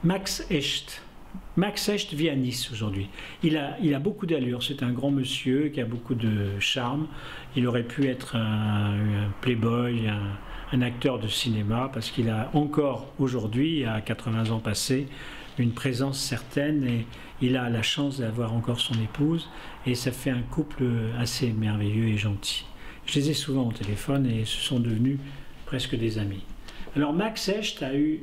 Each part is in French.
Max Hecht. Max Hecht vit à Nice aujourd'hui. Il a beaucoup d'allure, c'est un grand monsieur qui a beaucoup de charme. Il aurait pu être un playboy, un acteur de cinéma, parce qu'il a encore aujourd'hui, à 80 ans passés, une présence certaine, et il a la chance d'avoir encore son épouse, et ça fait un couple assez merveilleux et gentil. Je les ai souvent au téléphone et ce sont devenus presque des amis. Alors Max Hecht a eu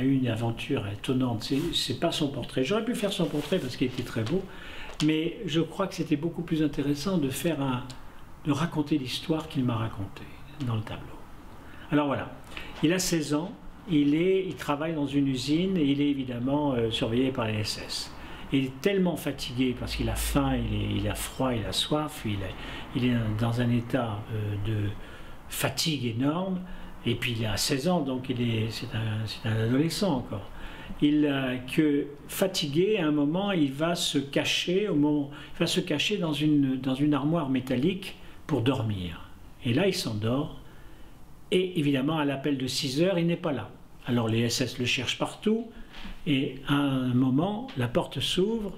une aventure étonnante. C'est pas son portrait. J'aurais pu faire son portrait parce qu'il était très beau, mais je crois que c'était beaucoup plus intéressant de raconter l'histoire qu'il m'a racontée dans le tableau. Alors voilà, il a 16 ans, il travaille dans une usine et il est évidemment surveillé par les SS. Il est tellement fatigué parce qu'il a faim, il a froid, il a soif, il est dans un état de fatigue énorme. Et puis il a 16 ans, donc c'est un adolescent encore. Fatigué, à un moment, il va se cacher dans une armoire métallique pour dormir. Et là, il s'endort. Et évidemment, à l'appel de 6 heures, il n'est pas là. Alors les SS le cherchent partout. Et à un moment, la porte s'ouvre,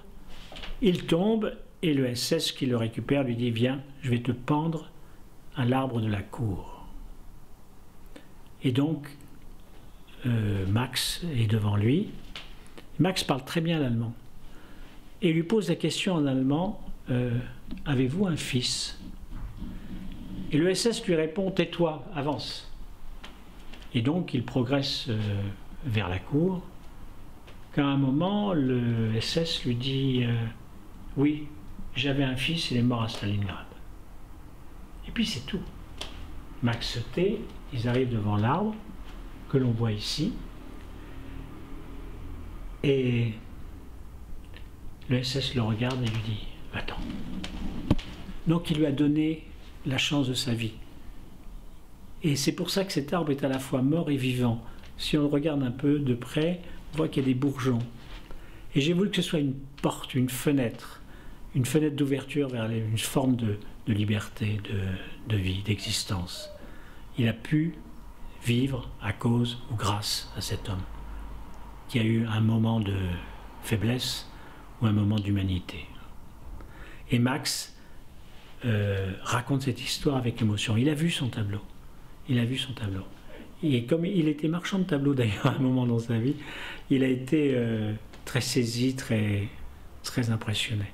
il tombe et le SS qui le récupère lui dit « Viens, je vais te pendre à l'arbre de la cour ». Et donc, Max est devant lui. Max parle très bien l'allemand. Et il lui pose la question en allemand, avez-vous un fils? Et le SS lui répond, tais-toi, avance. Et donc, il progresse vers la cour. Qu'à un moment, le SS lui dit, oui, j'avais un fils, il est mort à Stalingrad. Et puis c'est tout. Max se tait, ils arrivent devant l'arbre que l'on voit ici, et le SS le regarde et lui dit « Va-t'en ». Donc il lui a donné la chance de sa vie. Et c'est pour ça que cet arbre est à la fois mort et vivant. Si on le regarde un peu de près, on voit qu'il y a des bourgeons. Et j'ai voulu que ce soit une porte, une fenêtre d'ouverture vers une forme de liberté, de vie, d'existence. Il a pu vivre à cause ou grâce à cet homme qui a eu un moment de faiblesse ou un moment d'humanité. Et Max raconte cette histoire avec émotion. Il a vu son tableau. Il a vu son tableau. Et comme il était marchand de tableaux d'ailleurs à un moment dans sa vie, il a été très saisi, très impressionné.